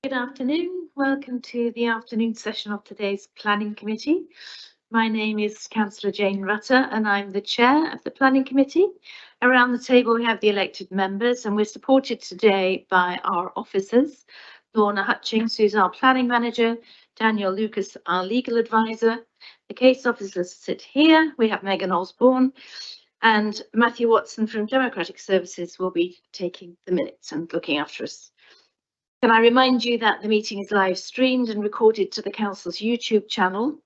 Good afternoon. Welcome to the afternoon session of today's Planning Committee. My name is Councillor Jane Rutter and I'm the Chair of the Planning Committee. Around the table we have the elected members and we're supported today by our officers. Lorna Hutchings, who's our Planning Manager, Daniel Lucas, our Legal Advisor. The case officers sit here. We have Megan Osborne and Matthew Watson from Democratic Services will be taking the minutes and looking after us. Can I remind you that the meeting is live streamed and recorded to the Council's YouTube channel?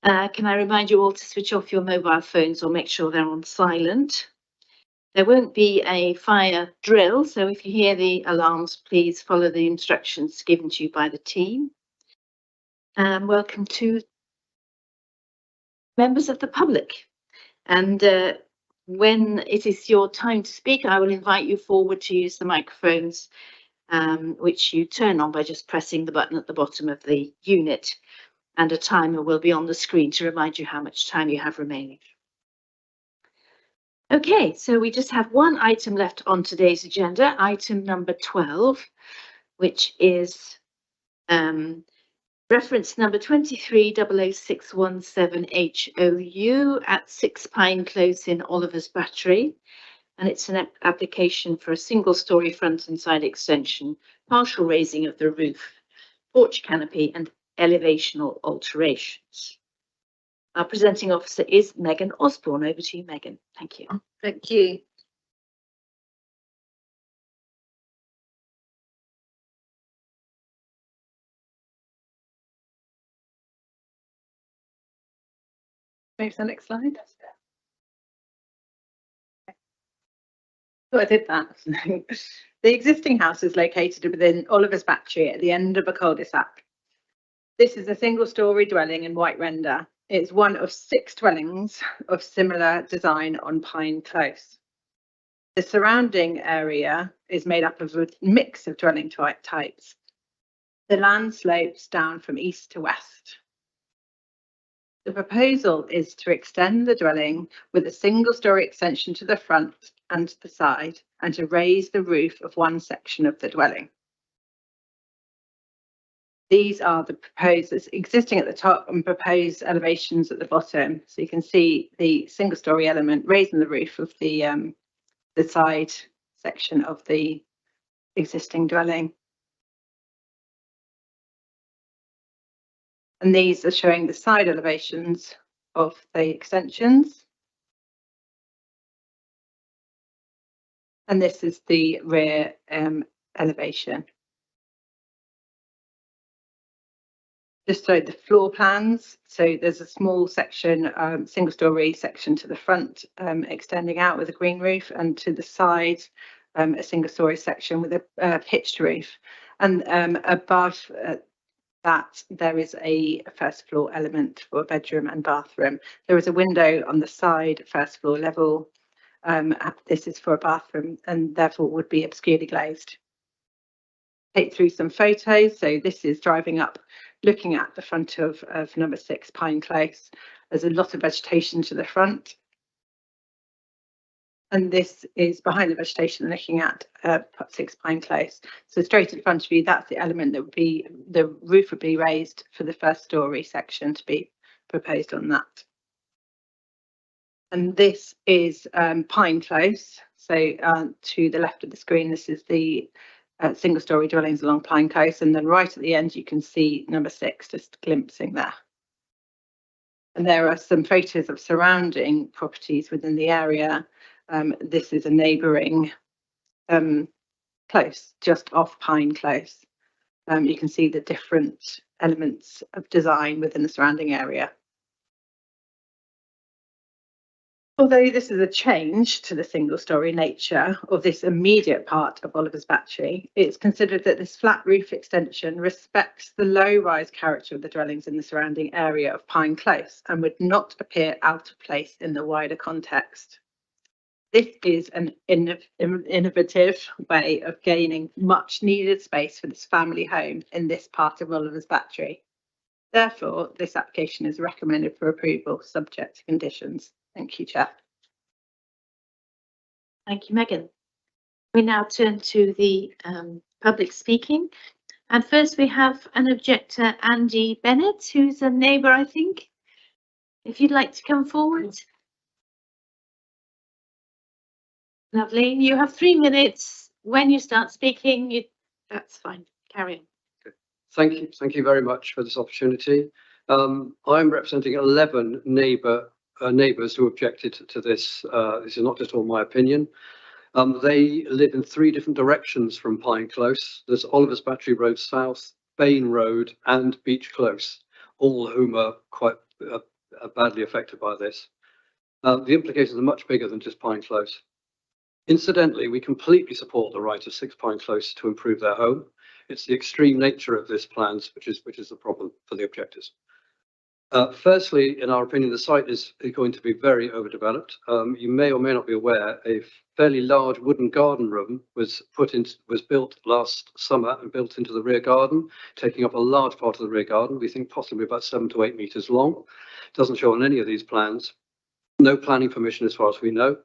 Can I remind you all to switch off your mobile phones or make sure they're on silent? There won't be a fire drill, so if you hear the alarms, please follow the instructions given to you by the team. Welcome to members of the public. And when it is your time to speak, I will invite you forward to use the microphones which you turn on by just pressing the button at the bottom of the unit, and a timer will be on the screen to remind you how much time you have remaining. Okay, so we just have one item left on today's agenda, item number 12, which is reference number 2300617HOU at 6 Pine Close in Oliver's Battery. And it's an application for a single-storey front and side extension, partial raising of the roof, porch canopy and elevational alterations. Our presenting officer is Megan Osborne. Over to you, Megan. Thank you. Thank you. Move to the next slide. So I did that. The existing house is located within Oliver's Battery at the end of a cul-de-sac. This is a single-storey dwelling in white render. It's one of 6 dwellings of similar design on Pine Close. The surrounding area is made up of a mix of dwelling types. The land slopes down from east to west. The proposal is to extend the dwelling with a single-storey extension to the front and to the side, and to raise the roof of one section of the dwelling. These are the proposals existing at the top and proposed elevations at the bottom. So you can see the single-storey element raising the roof of the side section of the existing dwelling. And these are showing the side elevations of the extensions. And this is the rear elevation. Just so the floor plans. So there's a small section, single-storey section to the front, extending out with a green roof, and to the side, a single-storey section with a pitched roof. And above that, there is a first floor element for a bedroom and bathroom. There is a window on the side, first floor level. This is for a bathroom and therefore would be obscurely glazed. Take through some photos. So this is driving up, looking at the front of number 6 Pine Close. There's a lot of vegetation to the front. And this is behind the vegetation looking at 6 Pine Close. So straight in front of you, that's the element that would be, the roof would be raised for the first storey section to be proposed on that. And this is Pine Close. So to the left of the screen, this is the single-storey dwellings along Pine Close, and then right at the end you can see number 6 just glimpsing there. And there are some photos of surrounding properties within the area. This is a neighbouring close just off Pine Close. You can see the different elements of design within the surrounding area. Although this is a change to the single-storey nature of this immediate part of Oliver's Battery, it's considered that this flat roof extension respects the low-rise character of the dwellings in the surrounding area of Pine Close and would not appear out of place in the wider context. This is an innovative way of gaining much needed space for this family home in this part of Oliver's Battery. Therefore, this application is recommended for approval subject to conditions. Thank you, Chair. Thank you, Megan. We now turn to the public speaking. And first we have an objector, Andy Bennett, who's a neighbour, I think. If you'd like to come forward. Lovely. You have 3 minutes. When you start speaking, that's fine. Carry on. Thank you very much for this opportunity. I'm representing 11 neighbours who objected to this. This is not just all my opinion. They live in 3 different directions from Pine Close. There's Oliver's Battery Road South, Bain Road and Beach Close, all of whom are quite badly affected by this. The implications are much bigger than just Pine Close. Incidentally, we completely support the right of 6 Pine Close to improve their home. It's the extreme nature of this plans which is the problem for the objectors. Firstly, in our opinion, the site is going to be very overdeveloped. You may or may not be aware, a fairly large wooden garden room was built last summer and built into the rear garden, taking up a large part of the rear garden. We think possibly about 7 to 8 meters long. Doesn't show on any of these plans. No planning permission as far as we know.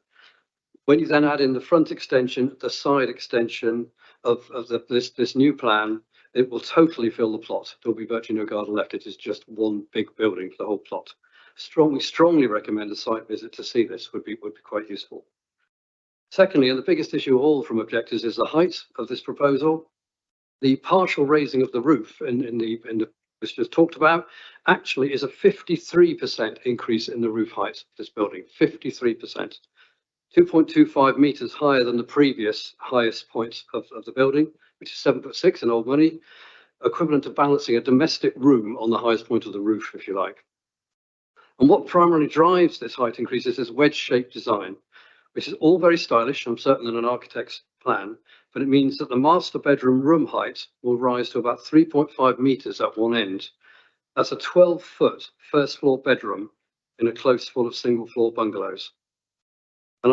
When you then add in the front extension, the side extension of this new plan, it will totally fill the plot. There'll be virtually no garden left. It is just one big building for the whole plot. Strongly recommend a site visit to see this. Would be quite useful. Secondly, and the biggest issue of all from objectors is the height of this proposal. The partial raising of the roof in the was just talked about actually is a 53% increase in the roof height of this building. 53%. 2.25 meters higher than the previous highest point of the building, which is 7'6" in old money, equivalent to balancing a domestic room on the highest point of the roof, if you like. And what primarily drives this height increase is this wedge-shaped design, which is all very stylish, I'm certain, in an architect's plan, but it means that the master bedroom room height will rise to about 3.5 meters at one end. That's a 12-foot first floor bedroom in a close full of single floor bungalows. And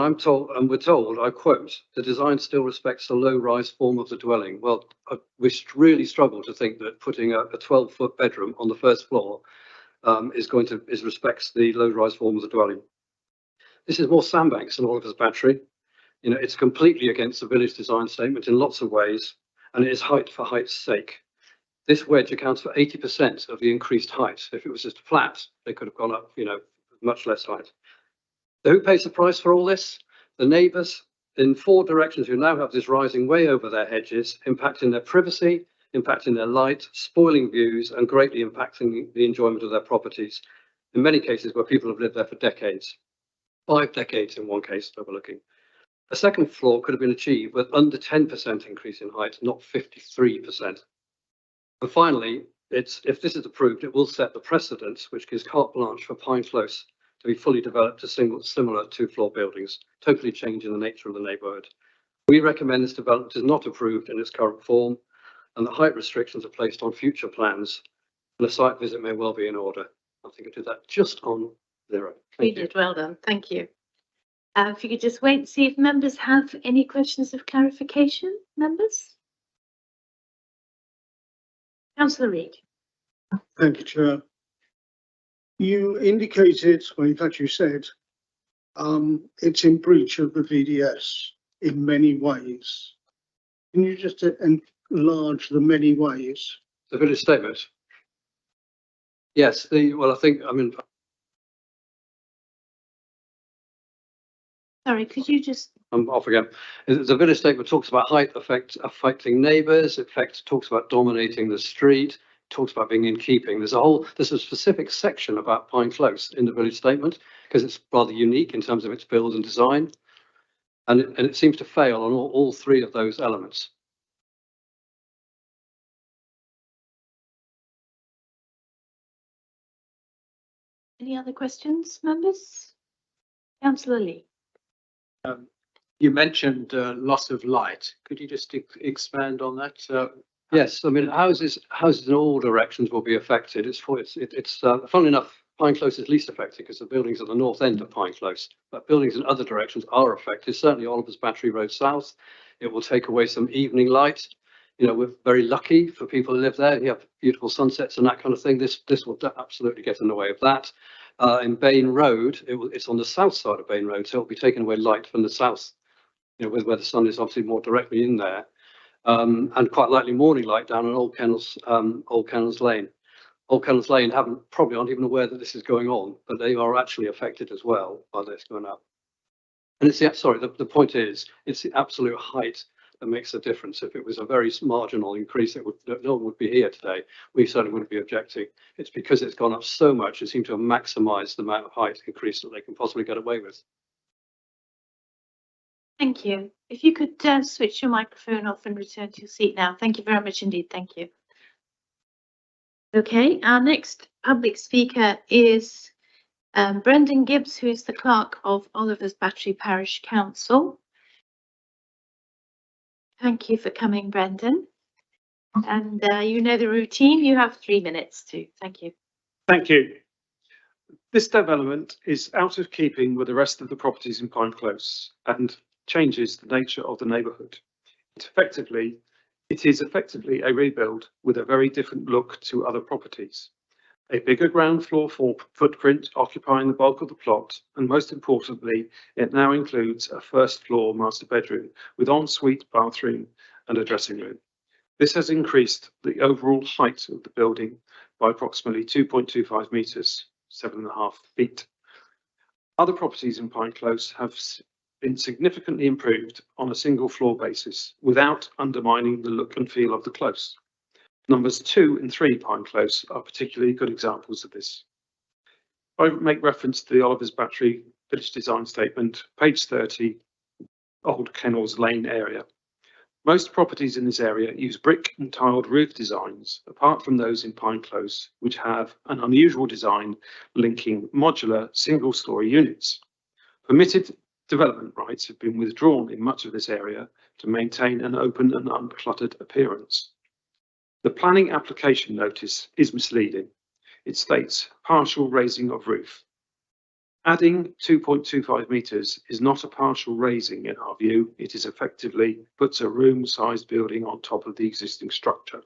we're told, I quote, the design still respects the low-rise form of the dwelling. Well, we really struggle to think that putting a 12-foot bedroom on the first floor respects the low-rise form of the dwelling. This is more Sandbanks than Oliver's Battery. You know, it's completely against the village design statement in lots of ways, and it is height for height's sake. This wedge accounts for 80% of the increased height. If it was just flat, they could have gone up, much less height. So who pays the price for all this? The neighbours in 4 directions who now have this rising way over their hedges, impacting their privacy, impacting their light, spoiling views, and greatly impacting the enjoyment of their properties. In many cases where people have lived there for decades, 5 decades in one case overlooking. A second floor could have been achieved with under 10% increase in height, not 53%. And finally, if this is approved, it will set the precedence which gives carte blanche for Pine Close to be fully developed to similar 2-floor buildings, totally changing the nature of the neighbourhood. We recommend this development is not approved in its current form, and the height restrictions are placed on future plans, and a site visit may well be in order. I think I did that just on 0. You did well done. Thank you. If you could just wait and see if members have any questions of clarification, members. Councillor Reid. Thank you, Chair. You indicated, well, in fact, you said it's in breach of the VDS in many ways. Can you just enlarge the many ways? The village statement. Yes, Sorry, could you just... I'm off again. The village statement talks about height affecting neighbours, talks about dominating the street, talks about being in keeping. There's a specific section about Pine Close in the village statement because it's rather unique in terms of its build and design. And it seems to fail on all 3 of those elements. Any other questions, members? Councillor Lee. You mentioned loss of light. Could you just expand on that? Yes, I mean houses in all directions will be affected. It's funnily enough, Pine Close is least affected because the buildings at the north end of Pine Close, but buildings in other directions are affected. Certainly Oliver's Battery Road South. It will take away some evening light. You know, we're very lucky for people who live there. You have beautiful sunsets and that kind of thing. This will absolutely get in the way of that. In Bain Road, it's on the south side of Bain Road, so it'll be taking away light from the south, where the sun is obviously more directly in there. and quite likely morning light down on Old Kennels Lane. Old Kennels Lane probably aren't even aware that this is going on, but they are actually affected as well by this going up. And it's the point is, it's the absolute height that makes a difference. If it was a very marginal increase, no one would be here today. We certainly wouldn't be objecting. It's because it's gone up so much, it seems to have maximised the amount of height increase that they can possibly get away with. Thank you. If you could switch your microphone off and return to your seat now. Thank you very much indeed. Thank you. Okay, our next public speaker is Brendan Gibbs, who is the clerk of Oliver's Battery Parish Council. Thank you for coming, Brendan. And you know the routine. You have 3 minutes too. Thank you. Thank you. This development is out of keeping with the rest of the properties in Pine Close and changes the nature of the neighbourhood. It is effectively a rebuild with a very different look to other properties. A bigger ground floor footprint occupying the bulk of the plot, and most importantly, it now includes a first floor master bedroom with ensuite bathroom and a dressing room. This has increased the overall height of the building by approximately 2.25 metres, 7.5 feet. Other properties in Pine Close have been significantly improved on a single floor basis without undermining the look and feel of the close. Numbers 2 and 3 Pine Close are particularly good examples of this. I make reference to the Oliver's Battery Village Design Statement, page 30, Old Kennels Lane area. Most properties in this area use brick and tiled roof designs, apart from those in Pine Close, which have an unusual design linking modular single-storey units. Permitted development rights have been withdrawn in much of this area to maintain an open and uncluttered appearance. The planning application notice is misleading. It states partial raising of roof. Adding 2.25 metres is not a partial raising in our view. It is effectively puts a room-sized building on top of the existing structure.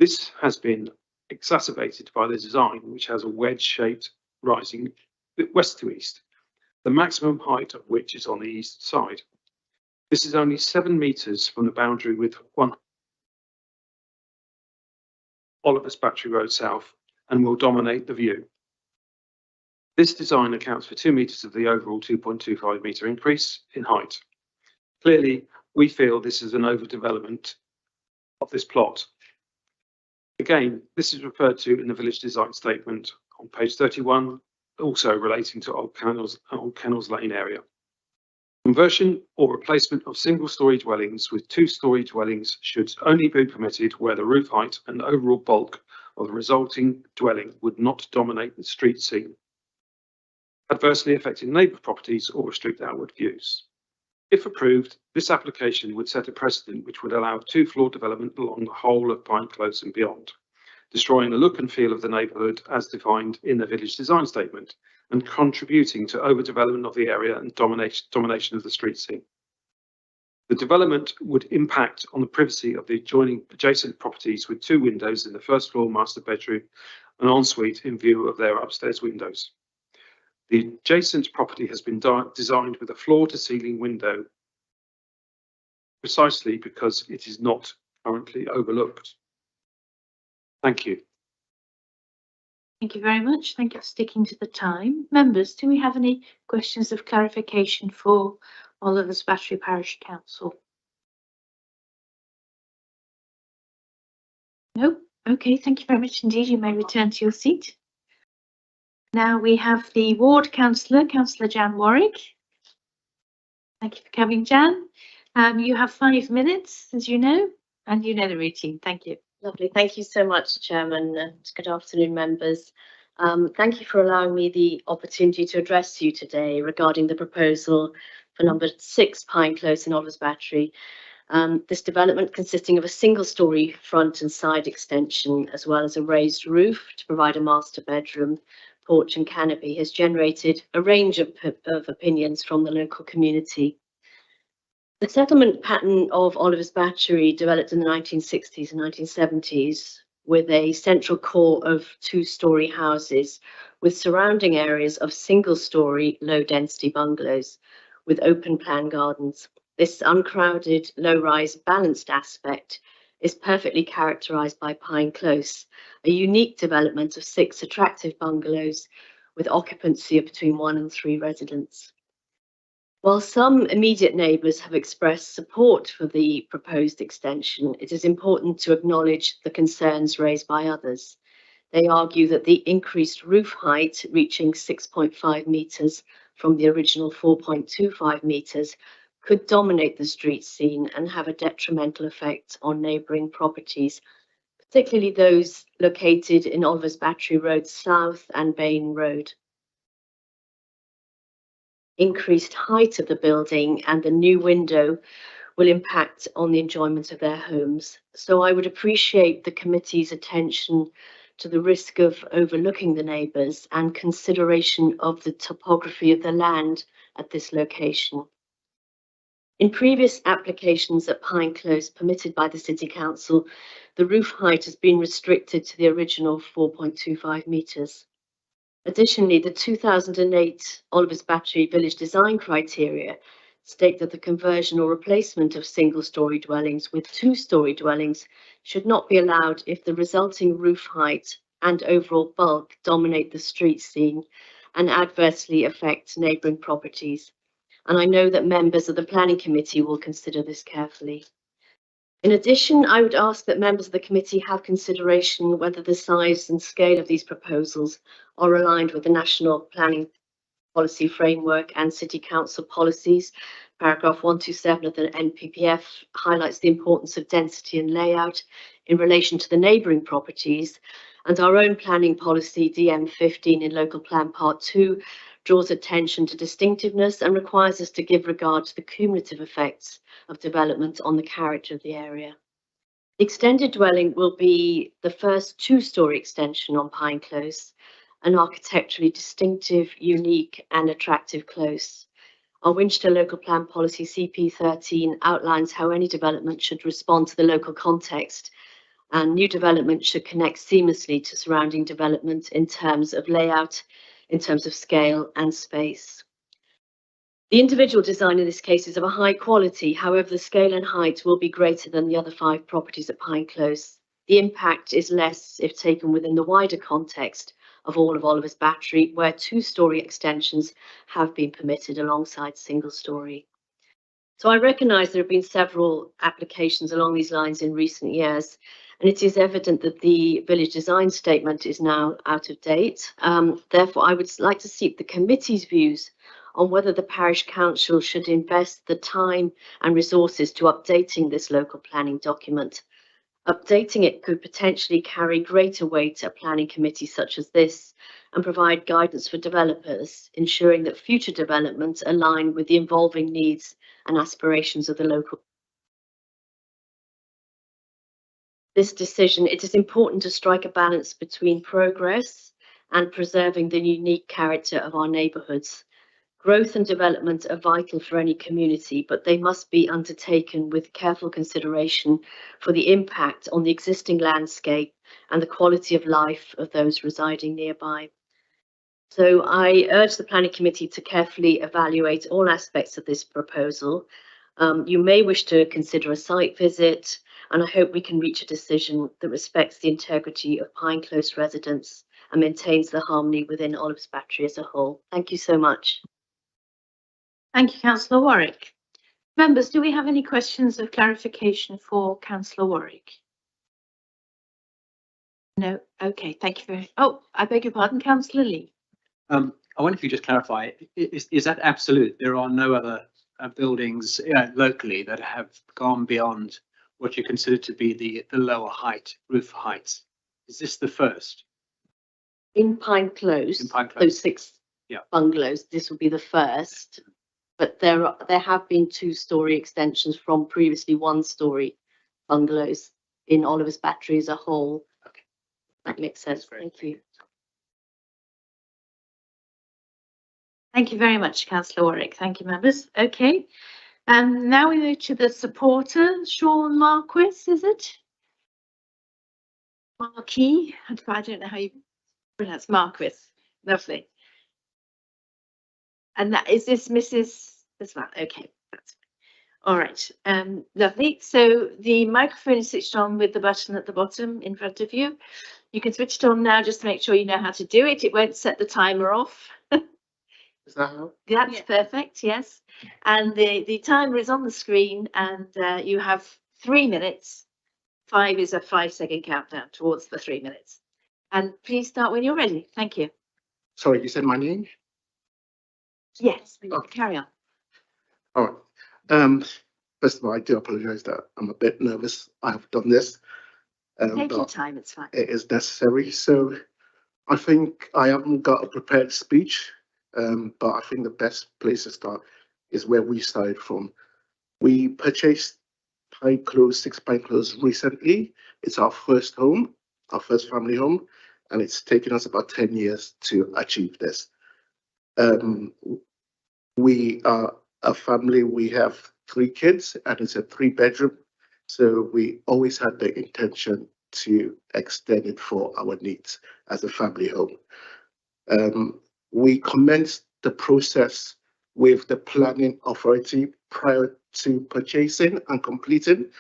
This has been exacerbated by the design, which has a wedge-shaped rising west to east, the maximum height of which is on the east side. This is only 7 metres from the boundary with 1 Oliver's Battery Road South and will dominate the view. This design accounts for 2 metres of the overall 2.25 metre increase in height. Clearly, we feel this is an overdevelopment of this plot. Again, this is referred to in the village design statement on page 31, also relating to Old Kennels Lane area. Conversion or replacement of single-storey dwellings with 2-storey dwellings should only be permitted where the roof height and overall bulk of the resulting dwelling would not dominate the street scene, adversely affecting neighbour properties or restrict outward views. If approved, this application would set a precedent which would allow 2-floor development along the whole of Pine Close and beyond, destroying the look and feel of the neighbourhood as defined in the village design statement and contributing to overdevelopment of the area and domination of the street scene. The development would impact on the privacy of the adjacent properties with 2 windows in the first floor master bedroom and ensuite in view of their upstairs windows. The adjacent property has been designed with a floor-to-ceiling window precisely because it is not currently overlooked. Thank you. Thank you very much. Thank you for sticking to the time. Members, do we have any questions of clarification for Oliver's Battery Parish Council? No? Okay, thank you very much indeed. You may return to your seat. Now we have the ward councillor, Councillor Jan Warwick. Thank you for coming, Jan. You have 5 minutes, as you know, and you know the routine. Thank you. Lovely. Thank you so much, Chairman. Good afternoon, members. Thank you for allowing me the opportunity to address you today regarding the proposal for number 6 Pine Close in Oliver's Battery. This development, consisting of a single-storey front and side extension, as well as a raised roof to provide a master bedroom, porch and canopy, has generated a range of opinions from the local community. The settlement pattern of Oliver's Battery developed in the 1960s and 1970s with a central core of 2-storey houses with surrounding areas of single-storey low-density bungalows with open plan gardens. This uncrowded, low-rise, balanced aspect is perfectly characterised by Pine Close, a unique development of 6 attractive bungalows with occupancy of between 1 and 3 residents. While some immediate neighbours have expressed support for the proposed extension, it is important to acknowledge the concerns raised by others. They argue that the increased roof height, reaching 6.5 metres from the original 4.25 metres, could dominate the street scene and have a detrimental effect on neighbouring properties, particularly those located in Oliver's Battery Road South and Bain Road. Increased height of the building and the new window will impact on the enjoyment of their homes. So I would appreciate the committee's attention to the risk of overlooking the neighbours and consideration of the topography of the land at this location. In previous applications at Pine Close permitted by the City Council, the roof height has been restricted to the original 4.25 metres. Additionally, the 2008 Oliver's Battery Village Design Criteria state that the conversion or replacement of single-storey dwellings with two-storey dwellings should not be allowed if the resulting roof height and overall bulk dominate the street scene and adversely affect neighbouring properties. And I know that members of the Planning Committee will consider this carefully. In addition, I would ask that members of the committee have consideration whether the size and scale of these proposals are aligned with the National Planning Policy Framework and City Council policies. Paragraph 127 of the NPPF highlights the importance of density and layout in relation to the neighbouring properties, and our own planning policy DM15 in Local Plan Part 2 draws attention to distinctiveness and requires us to give regard to the cumulative effects of development on the character of the area. The extended dwelling will be the first two-storey extension on Pine Close, an architecturally distinctive, unique and attractive close. Our Winchester Local Plan Policy CP13 outlines how any development should respond to the local context, and new development should connect seamlessly to surrounding development in terms of layout, in terms of scale and space. The individual design in this case is of a high quality, however, the scale and height will be greater than the other 5 properties at Pine Close. The impact is less if taken within the wider context of all of Oliver's Battery, where two-storey extensions have been permitted alongside single-storey. So I recognise there have been several applications along these lines in recent years, and it is evident that the village design statement is now out of date. Therefore, I would like to seek the committee's views on whether the parish council should invest the time and resources to updating this local planning document. Updating it could potentially carry greater weight at planning committees such as this and provide guidance for developers, ensuring that future developments align with the evolving needs and aspirations of the local. This decision, it is important to strike a balance between progress and preserving the unique character of our neighbourhoods. Growth and development are vital for any community, but they must be undertaken with careful consideration for the impact on the existing landscape and the quality of life of those residing nearby. So I urge the Planning Committee to carefully evaluate all aspects of this proposal. You may wish to consider a site visit, and I hope we can reach a decision that respects the integrity of Pine Close residents and maintains the harmony within Oliver's Battery as a whole. Thank you so much. Thank you, Councillor Warwick. Members, do we have any questions of clarification for Councillor Warwick? No? Okay, thank you very much. Oh, I beg your pardon, Councillor Lee. I wonder if you just clarify, is that absolute? There are no other buildings locally that have gone beyond what you consider to be the lower height, roof heights? Is this the first? In Pine Close, those 6 bungalows, this will be the first. But there have been two-storey extensions from previously one-storey bungalows in Oliver's Battery as a whole. Okay. That makes sense. Thank you. Thank you very much, Councillor Warwick. Thank you, members. Okay. Now we move to the supporter, Sean Marquis, is it? Marquis? I don't know how you pronounce Marquis. Lovely. And that is this Mrs. as well. Okay, that's All right, lovely. So the microphone is switched on with the button at the bottom in front of you. You can switch it on now just to make sure you know how to do it. It won't set the timer off. Is that how? That's perfect, yes. And the timer is on the screen and you have 3 minutes. 5 is a 5-second countdown towards the 3 minutes. And please start when you're ready. Thank you. Sorry, you said my name? Yes, Okay. carry on. All right. First of all, I do apologize that I'm a bit nervous. I have done this. Take your But time, it's fine. it is necessary. So I think I haven't got a prepared speech, but I think the best place to start is where we started from. We purchased Pine Close, 6 Pine Close recently. It's our first home, our first family home, and it's taken us about 10 years to achieve this. We are a family, we have 3 kids, and it's a 3-bedroom. So we always had the intention to extend it for our needs as a family home. We commenced the process with the planning authority prior to purchasing and completing.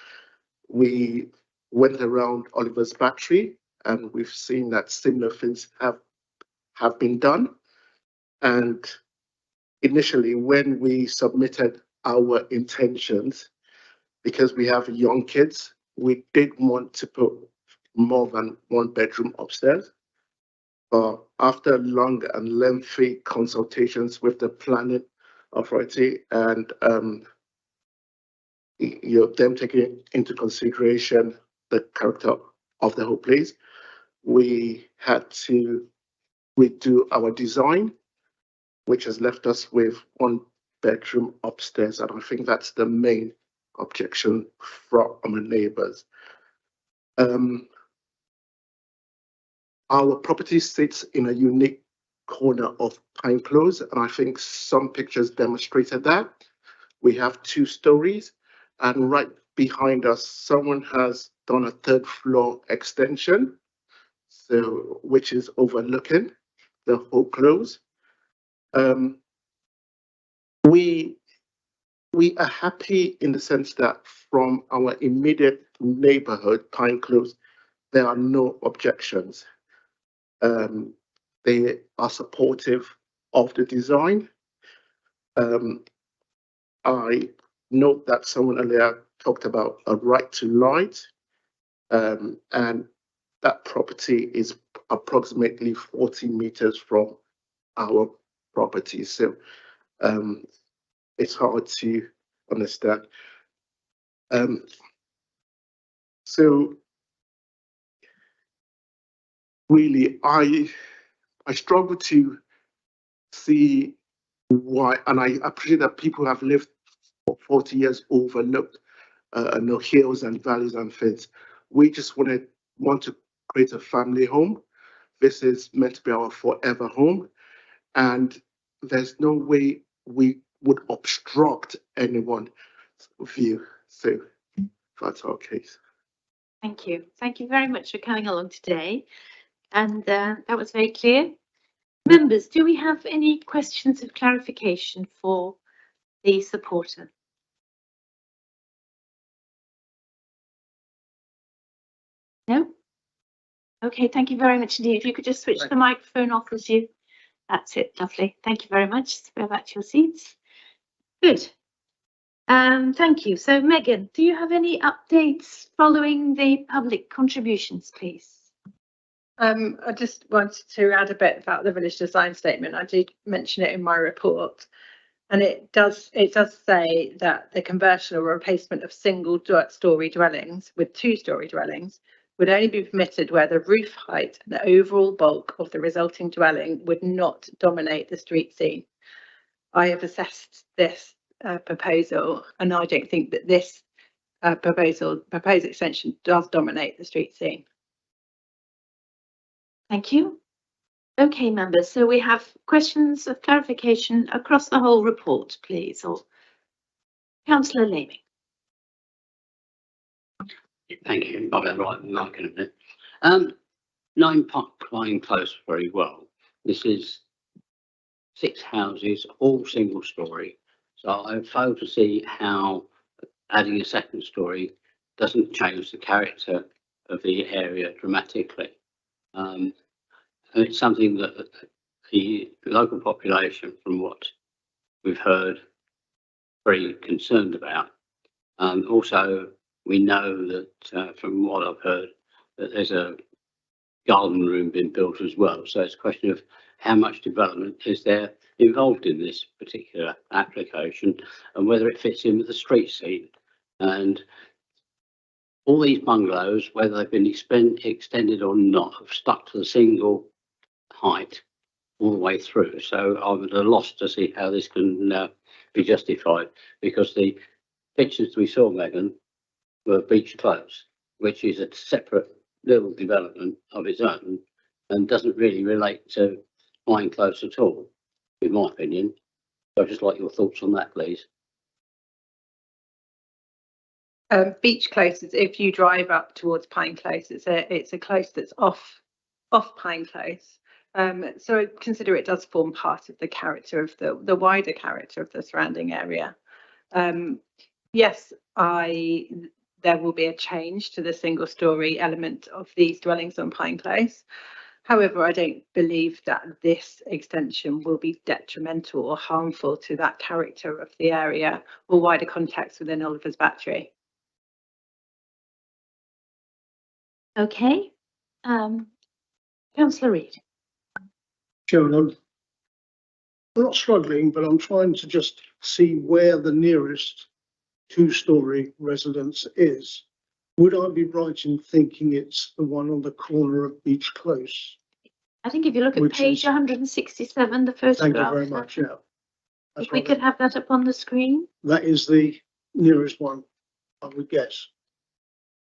We went around Oliver's Battery and we've seen that similar things have been done. And initially, when we submitted our intentions, because we have young kids, we did want to put more than 1 bedroom upstairs. But after long and lengthy consultations with the planning authority and them taking into consideration the character of the whole place, we had to redo our design, which has left us with 1 bedroom upstairs. And I think that's the main objection from our neighbors. Our property sits in a unique corner of Pine Close, and I think some pictures demonstrated that. We have 2 stories, and right behind us, someone has done a 3rd floor extension, so which is overlooking the whole close. We are happy in the sense that from our immediate neighborhood, Pine Close, there are no objections. They are supportive of the design. I note that someone earlier talked about a right to light, and that property is approximately 40 meters from our property. So it's hard to understand. So really, I struggle to see why, and I appreciate that people have lived for 40 years overlooked no hills and valleys and things. We just want to create a family home. This is meant to be our forever home, and there's no way we would obstruct anyone's view. So that's our case. Thank you. Thank you very much for coming along today. And that was very clear. Members, do we have any questions of clarification for the supporter? No? Okay, thank you very much indeed. If you could just switch the microphone off as you. That's it, lovely. Thank you very much. Go back to your seats. Good. Thank you. So Megan, do you have any updates following the public contributions, please? I just wanted to add a bit about the village design statement. I did mention it in my report, and it does say that the conversion or replacement of single-story dwellings with 2-story dwellings would only be permitted where the roof height and the overall bulk of the resulting dwelling would not dominate the street scene. I have assessed this proposal, and I don't think that this proposed extension does dominate the street scene. Thank you. Okay, members, so we have questions of clarification across the whole report, please, or Councillor Laming. Thank you. I'll be right back in a minute. 9 Pine Close very well. This is 6 houses, all single story. So I fail to see how adding a second story doesn't change the character of the area dramatically. And it's something that the local population, from what we've heard, very concerned about. Also, we know that from what I've heard, that there's a garden room being built as well. So it's a question of how much development is there involved in this particular application and whether it fits in with the street scene. And all these bungalows, whether they've been extended or not, have stuck to the single height all the way through. So I'm at a loss to see how this can be justified, because the pictures we saw, Megan, were beach close, which is a separate little development of its own and doesn't really relate to Pine Close at all, in my opinion. So I'd just like your thoughts on that, please. Beach Close is, if you drive up towards Pine Close, it's a close that's off Pine Close. So I consider it does form part of the character of the wider character of the surrounding area. Yes, there will be a change to the single story element of these dwellings on Pine Close. However, I don't believe that this extension will be detrimental or harmful to that character of the area or wider context within Oliver's Battery. Okay. Councillor Reid. Chairman, I'm not struggling, but I'm trying to just see where the nearest two-storey residence is. Would I be right in thinking it's the one on the corner of Beach Close? I think if you look at Which page is- 167, the photograph. Thank you very much, yeah. That's If we right. could have that up on the screen. That is the nearest one, I would guess.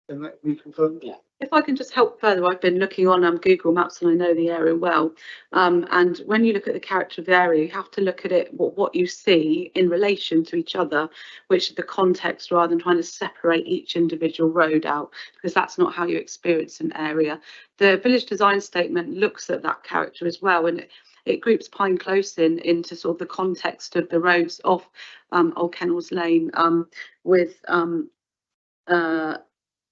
Can that be confirmed? Yeah. If I can just help further, I've been looking on Google Maps and I know the area well. And when you look at the character of the area, you have to look at it, what you see in relation to each other, which is the context, rather than trying to separate each individual road out, because that's not how you experience an area. The village design statement looks at that character as well, and it groups Pine Close into sort of the context of the roads off Old Kennels Lane with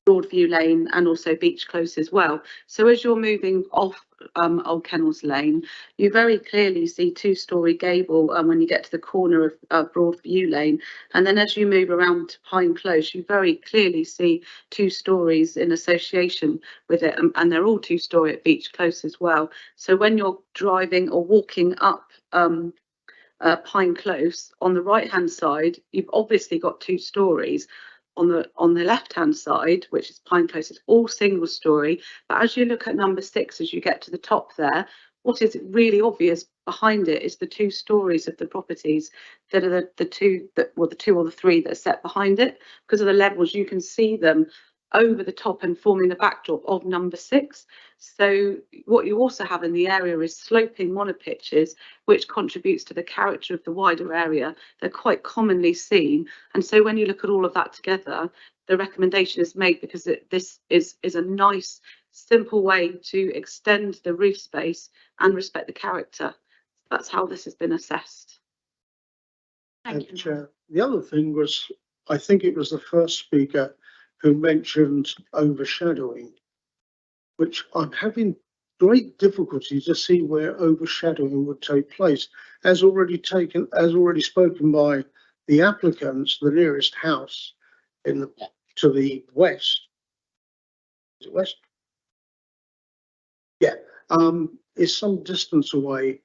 Broadview Lane and also Beach Close as well. So as you're moving off Old Kennels Lane, you very clearly see two-storey gable when you get to the corner of Broadview Lane. And then as you move around to Pine Close, you very clearly see two stories in association with it. And they're all two-storey at Beach Close as well. So when you're driving or walking up Pine Close, on the right-hand side, you've obviously got two stories. On the left-hand side, which is Pine Close, it's all single story. But as you look at number 6, as you get to the top there, what is really obvious behind it is the two stories of the properties that are the two or the three that are set behind it. Because of the levels, you can see them over the top and forming the backdrop of number 6. So what you also have in the area is sloping monopitches, which contributes to the character of the wider area. They're quite commonly seen. And so when you look at all of that together, the recommendation is made because this is a nice, simple way to extend the roof space and respect the character. That's how this has been assessed. Thank you. Chair, the other thing was, I think it was the first speaker who mentioned overshadowing, which I'm having great difficulty to see where overshadowing would take place. As already spoken by the applicants, the nearest house to the west. Is it west? Yeah, is some distance away.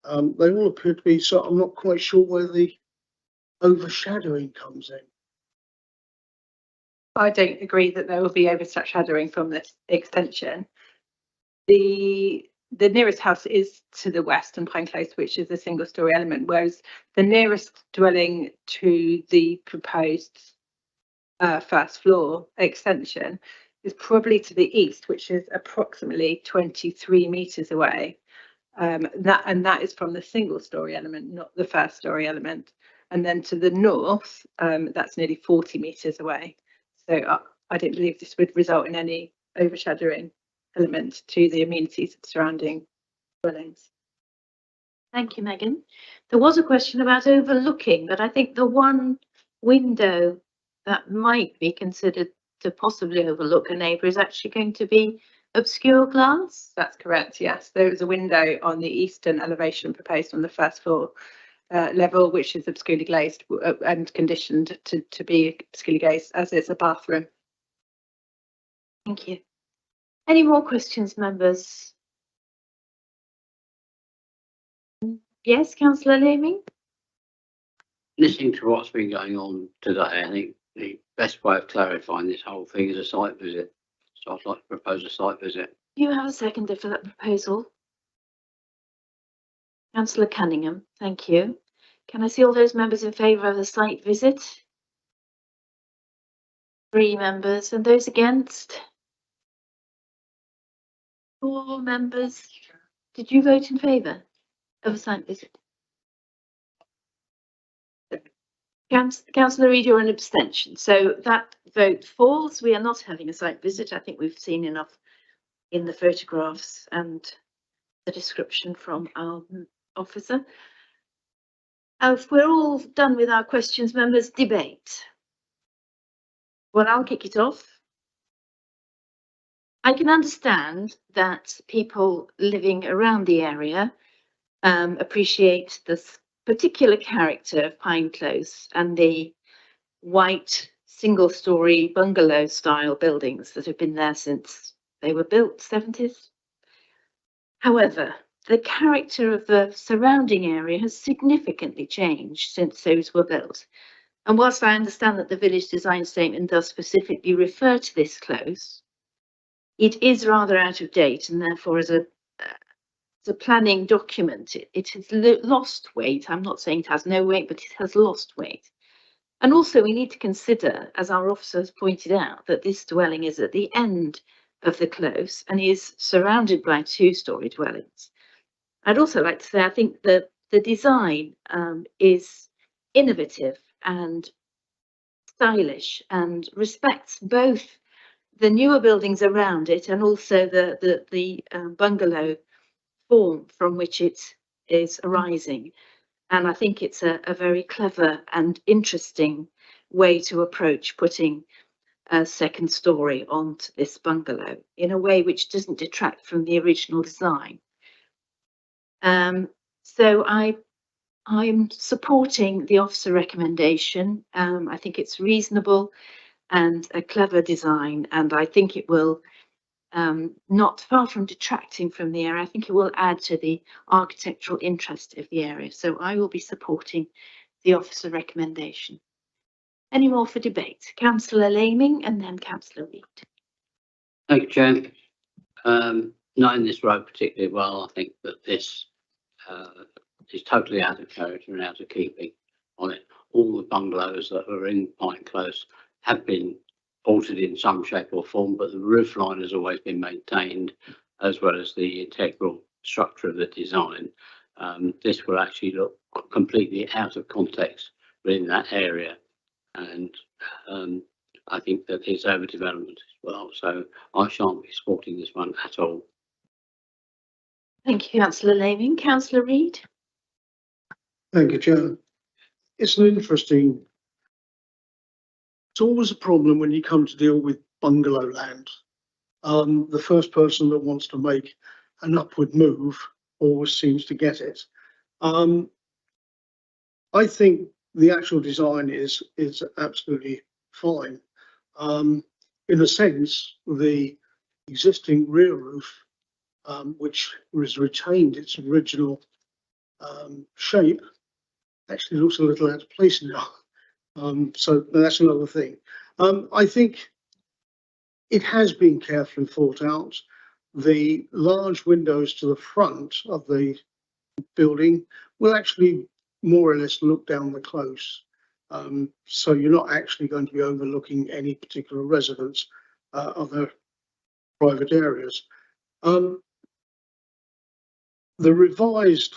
They all appear to be, so I'm not quite sure where the overshadowing comes in. I don't agree that there will be overshadowing from this extension. The nearest house is to the west and Pine Close, which is a single story element, whereas the nearest dwelling to the proposed first floor extension is probably to the east, which is approximately 23 metres away. That is from the single story element, not the first story element. And then to the north, that's nearly 40 metres away. So I don't believe this would result in any overshadowing element to the amenities of the surrounding dwellings. Thank you, Megan. There was a question about overlooking, but I think the one window that might be considered to possibly overlook a neighbour is actually going to be obscure glass? That's correct, yes. There is a window on the eastern elevation proposed on the first floor level, which is obscurely glazed and conditioned to be obscurely glazed, as is a bathroom. Thank you. Any more questions, members? Yes, Councillor Leaming? Listening to what's been going on today, I think the best way of clarifying this whole thing is a site visit. So I'd like to propose a site visit. You have a seconder for that proposal. Councillor Cunningham, thank you. Can I see all those members in favour of a site visit? 3 members, and those against? 4 members. Did you vote in favour of a site visit? Councillor Reid, you're an abstention, so that vote falls. We are not having a site visit. I think we've seen enough in the photographs and the description from our officer. If we're all done with our questions, members, debate. Well, I'll kick it off. I can understand that people living around the area appreciate this particular character of Pine Close and the white single-storey bungalow style buildings that have been there since they were built, 70s. However, the character of the surrounding area has significantly changed since those were built. And whilst I understand that the village design statement does specifically refer to this close, it is rather out of date, and therefore as a planning document, it has lost weight. I'm not saying it has no weight, but it has lost weight. And also we need to consider, as our officer has pointed out, that this dwelling is at the end of the close and is surrounded by 2-storey dwellings. I'd also like to say I think that the design is innovative and stylish and respects both the newer buildings around it and also the bungalow form from which it is arising. And I think it's a very clever and interesting way to approach putting a 2nd story onto this bungalow in a way which doesn't detract from the original design. So I'm supporting the officer recommendation. I think it's reasonable and a clever design, and I think it will not far from detracting from the area. I think it will add to the architectural interest of the area. So I will be supporting the officer recommendation. Any more for debate? Councillor Leaming and then Councillor Reid. Thank you, Chair. Knowing this road particularly well, I think that this is totally out of character and out of keeping on it. All the bungalows that are in Pine Close have been altered in some shape or form, but the roof line has always been maintained, as well as the integral structure of the design. This will actually look completely out of context within that area, and I think that it's overdevelopment as well. So I shan't be supporting this one at all. Thank you, Councillor Leaming. Councillor Reid. Thank you, Chair. It's an interesting. It's always a problem when you come to deal with bungalow land. The first person that wants to make an upward move always seems to get it. I think the actual design is absolutely fine. In a sense, the existing rear roof, which has retained its original shape, actually looks a little out of place now. So that's another thing. I think it has been carefully thought out. The large windows to the front of the building will actually more or less look down the close. So you're not actually going to be overlooking any particular residence, other private areas. The revised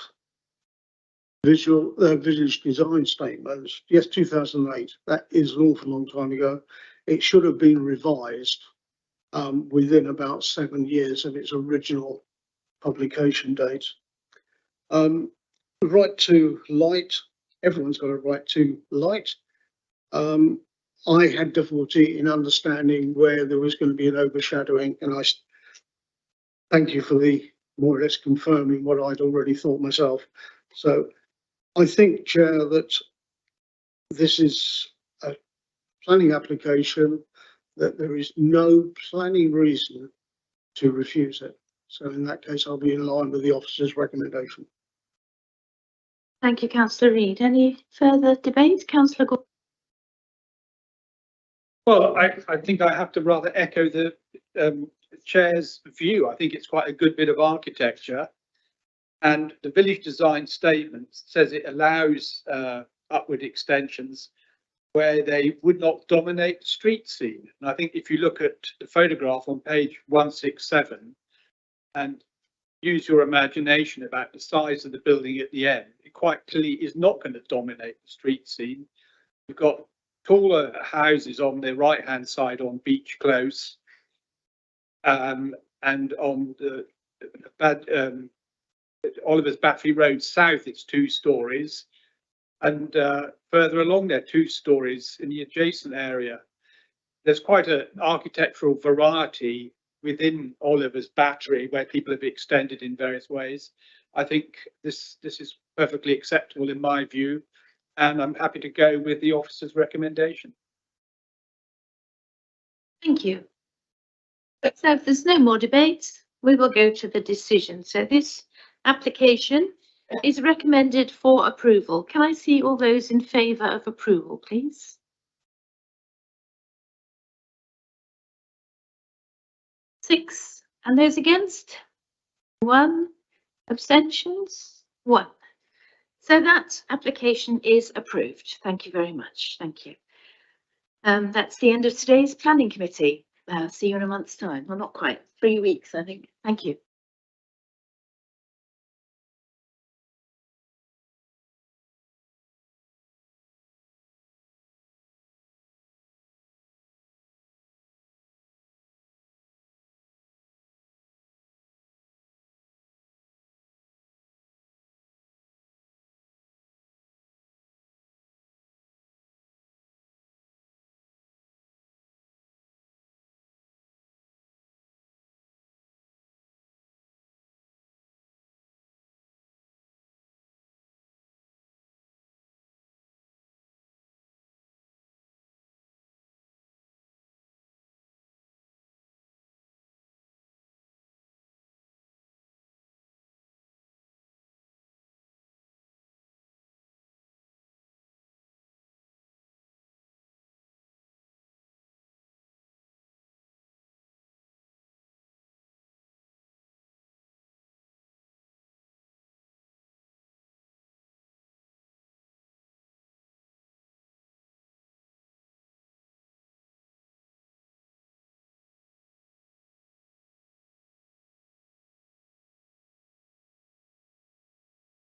village design statements, yes, 2008, that is an awful long time ago. It should have been revised within about 7 years of its original publication date. Right to light, everyone's got a right to light. I had difficulty in understanding where there was going to be an overshadowing, and I thank you for the more or less confirming what I'd already thought myself. So I think, Chair, that this is a planning application, that there is no planning reason to refuse it. So in that case, I'll be in line with the officer's recommendation. Thank you, Councillor Reid. Any further debate? Councillor Gordon? Well, I think I have to rather echo the chair's view. I think it's quite a good bit of architecture. And the village design statement says it allows upward extensions where they would not dominate the street scene. And I think if you look at the photograph on page 167 and use your imagination about the size of the building at the end, it quite clearly is not going to dominate the street scene. You've got taller houses on the right hand side on Beach Close, and on the Oliver's Battery Road South it's 2 stories, and further along there 2 stories in the adjacent area. There's quite an architectural variety within Oliver's Battery where people have extended in various ways. I think this is perfectly acceptable in my view, and I'm happy to go with the officer's recommendation. Thank you. So if there's no more debate, we will go to the decision. So this application is recommended for approval. Can I see all those in favour of approval, please? Six. And those against? 1. Abstentions? 1. So that application is approved. Thank you very much. Thank you. That's the end of today's planning committee. See you in a month's time. Well, not quite. 3 weeks, I think. Thank you.